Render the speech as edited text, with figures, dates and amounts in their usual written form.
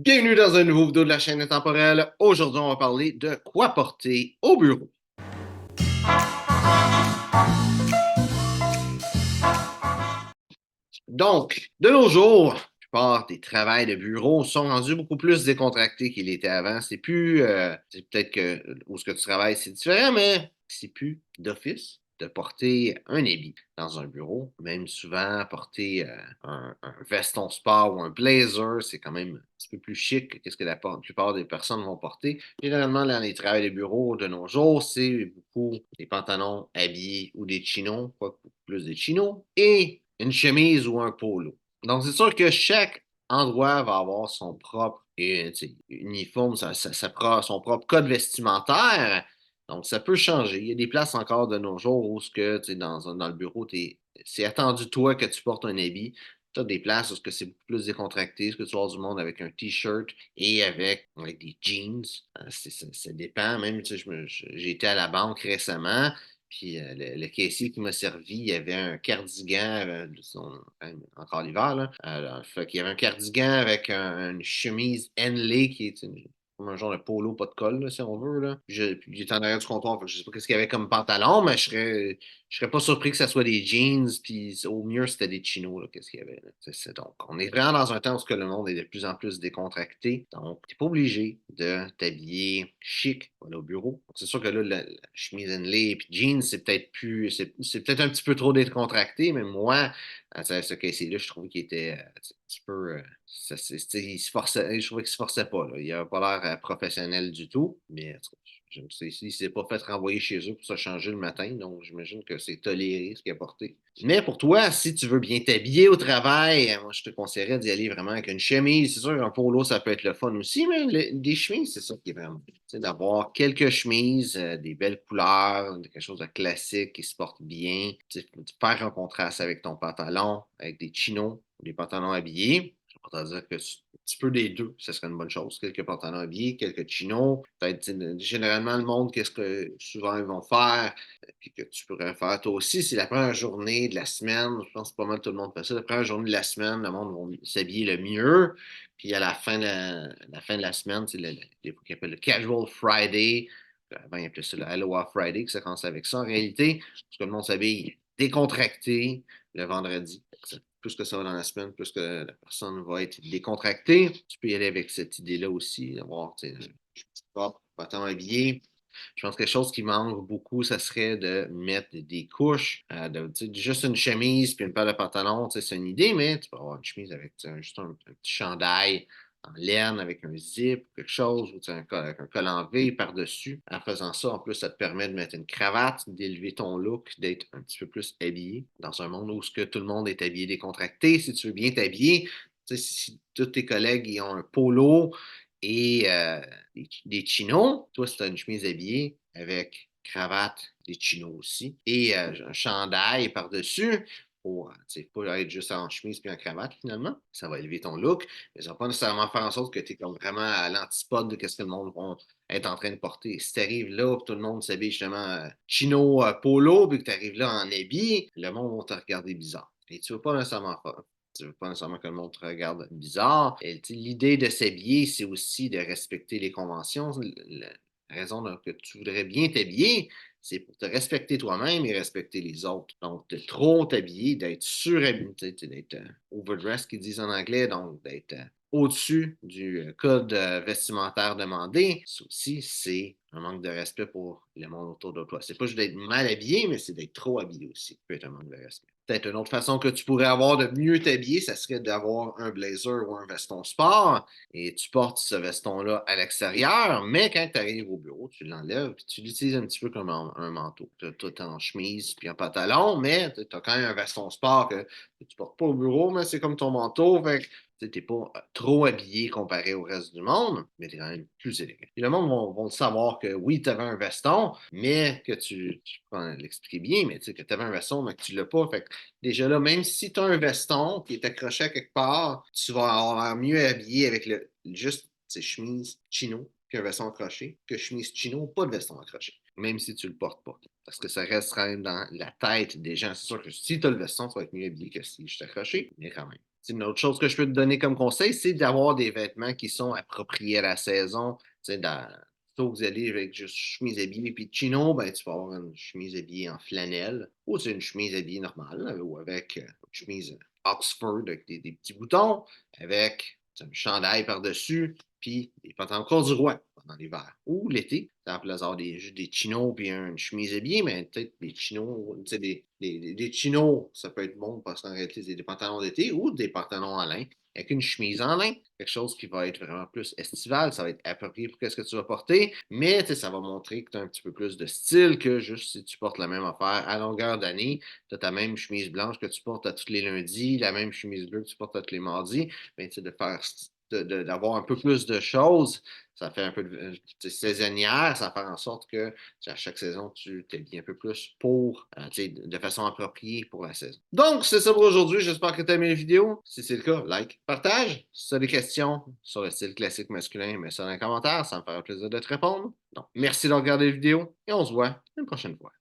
Bienvenue dans un nouveau vidéo de la chaîne intemporelle. Aujourd'hui, on va parler de quoi porter au bureau. Donc, de nos jours, la plupart des travails de bureau sont rendus beaucoup plus décontractés qu'ils l'étaient avant. C'est plus, c'est peut-être que où ce que tu travailles, c'est différent, mais c'est plus d'office de porter un habit dans un bureau. Même souvent, porter un veston sport ou un blazer, c'est quand même un petit peu plus chic que ce que la plupart des personnes vont porter. Généralement, dans les travails de bureau de nos jours, c'est beaucoup des pantalons habillés ou des chinos, pas plus des chinos, et une chemise ou un polo. Donc, c'est sûr que chaque endroit va avoir son propre uniforme, son propre code vestimentaire. Donc, ça peut changer. Il y a des places encore de nos jours où dans le bureau, c'est attendu toi que tu portes un habit. Tu as des places où c'est beaucoup plus décontracté, où tu vas avoir du monde avec un t-shirt et avec des jeans. Ça dépend. Même, j'ai été à la banque récemment, puis le caissier qui m'a servi, il y avait un cardigan, encore l'hiver, là. Fait qu'il y avait un cardigan avec une chemise Henley qui est comme un genre de polo, pas de col, là, si on veut. Là. Puis il était en arrière du comptoir, fait que je sais pas ce qu'il y avait comme pantalon, mais je serais pas surpris que ça soit des jeans, puis au mieux, c'était des chinos, là, qu'est-ce qu'il y avait. Là. Donc, on est vraiment dans un temps où le monde est de plus en plus décontracté. Donc, t'es pas obligé de t'habiller chic pour aller au bureau. Donc, c'est sûr que là, la chemise Henley et jeans, c'est peut-être un petit peu trop décontracté, mais moi, ce caissier-là, je trouvais qu'il était un petit peu. Il se forçait, je trouvais qu'il se forçait pas. Là. Il n'avait pas l'air professionnel du tout. Mais en tout cas, je ne sais s'il ne s'est pas fait renvoyer chez eux pour se changer le matin. Donc, j'imagine que c'est toléré ce qu'il a porté. Mais pour toi, si tu veux bien t'habiller au travail, moi, je te conseillerais d'y aller vraiment avec une chemise. C'est sûr, un polo, ça peut être le fun aussi, mais des chemises, c'est ça qui est vraiment. D'avoir quelques chemises, des belles couleurs, quelque chose de classique qui se porte bien. Faire un contraste avec ton pantalon, avec des chinos ou des pantalons habillés. Je vais dire que un petit peu des deux, ce serait une bonne chose. Quelques pantalons habillés, quelques chinos. Peut-être, généralement, le monde, qu'est-ce que souvent ils vont faire, puis que tu pourrais faire toi aussi, c'est la première journée de la semaine. Je pense que pas mal tout le monde fait ça. La première journée de la semaine, le monde va s'habiller le mieux. Puis à la fin de la semaine, c'est ce qu'on appelle le Casual Friday. Avant, il appelait ça le Aloha Friday, que ça commence avec ça en réalité. Parce que le monde s'habille décontracté le vendredi. Plus que ça va dans la semaine, plus que la personne va être décontractée. Tu peux y aller avec cette idée-là aussi, d'avoir propre, pas habillé. Je pense que quelque chose qui manque beaucoup, ça serait de mettre des couches, juste une chemise puis une paire de pantalons, c'est une idée, mais tu peux avoir une chemise avec juste un petit chandail en laine avec un zip, quelque chose, ou avec un col en V par-dessus. En faisant ça, en plus, ça te permet de mettre une cravate, d'élever ton look, d'être un petit peu plus habillé dans un monde où ce que tout le monde est habillé décontracté. Si tu veux bien t'habiller, si tous tes collègues ils ont un polo et des chinos. Toi, si tu as une chemise habillée avec cravate, des chinos aussi, et un chandail par-dessus pour pas être juste en chemise puis en cravate finalement. Ça va élever ton look, mais ça va pas nécessairement faire en sorte que tu es comme vraiment à l'antipode de ce que le monde va être en train de porter. Si tu arrives là, puis tout le monde s'habille justement chino polo, puis que tu arrives là en habit, le monde va te regarder bizarre. Et tu ne veux pas nécessairement faire. Tu veux pas nécessairement que le monde te regarde bizarre. Et l'idée de s'habiller, c'est aussi de respecter les conventions. La raison que tu voudrais bien t'habiller, c'est pour te respecter toi-même et respecter les autres. Donc, de trop t'habiller, d'être surhabillé, d'être overdressed, qu'ils disent en anglais, donc d'être au-dessus du code vestimentaire demandé, ça aussi, c'est un manque de respect pour le monde autour de toi. C'est pas juste d'être mal habillé, mais c'est d'être trop habillé aussi. Ça peut être un manque de respect. Peut-être une autre façon que tu pourrais avoir de mieux t'habiller, ça serait d'avoir un blazer ou un veston sport et tu portes ce veston-là à l'extérieur, mais quand tu arrives au bureau, tu l'enlèves et tu l'utilises un petit peu comme un manteau. Tu as tout en chemise puis en pantalon, mais tu as quand même un veston sport que tu portes pas au bureau, mais c'est comme ton manteau. Fait que tu n'es pas trop habillé comparé au reste du monde, mais tu es quand même plus élégant. Et le monde va le savoir que oui, tu avais un veston, mais que tu peux l'expliquer bien, mais que tu avais un veston, mais que tu ne l'as pas. Fait que déjà là, même si tu as un veston qui est accroché à quelque part, tu vas avoir mieux habillé avec juste chemise chino puis un veston accroché que chemise chino, pas de veston accroché, même si tu ne le portes pas. Parce que ça reste quand même dans la tête des gens. C'est sûr que si tu as le veston, tu vas être mieux habillé que si je suis accroché, mais quand même. C'est une autre chose que je peux te donner comme conseil, c'est d'avoir des vêtements qui sont appropriés à la saison. Tu sais, plutôt que vous allez avec juste chemise habillée puis de chino, ben, tu vas avoir une chemise habillée en flanelle ou c'est une chemise habillée normale ou avec une chemise Oxford avec des petits boutons, avec un chandail par-dessus, puis des pantalons corduroy pendant l'hiver. Ou l'été, tu as avoir juste des chinos puis une chemise habillée, mais peut-être des chinos, tu sais, des chinos, ça peut être bon parce qu'en réalité, c'est des pantalons d'été ou des pantalons en lin avec une chemise en lin, quelque chose qui va être vraiment plus estival, ça va être approprié pour ce que tu vas porter, mais ça va montrer que tu as un petit peu plus de style que juste si tu portes la même affaire à longueur d'année, tu as ta même chemise blanche que tu portes à tous les lundis, la même chemise bleue que tu portes à tous les mardis, mais de faire d'avoir un peu plus de choses, ça fait un peu de saisonnière, ça fait en sorte que à chaque saison, tu t'habilles un peu plus pour, de façon appropriée pour la saison. Donc, c'est ça pour aujourd'hui. J'espère que tu as aimé la vidéo. Si c'est le cas, like, partage. Si tu as des questions sur le style classique masculin, mets ça dans les commentaires. Ça me fera plaisir de te répondre. Donc, merci de regarder la vidéo et on se voit une prochaine fois.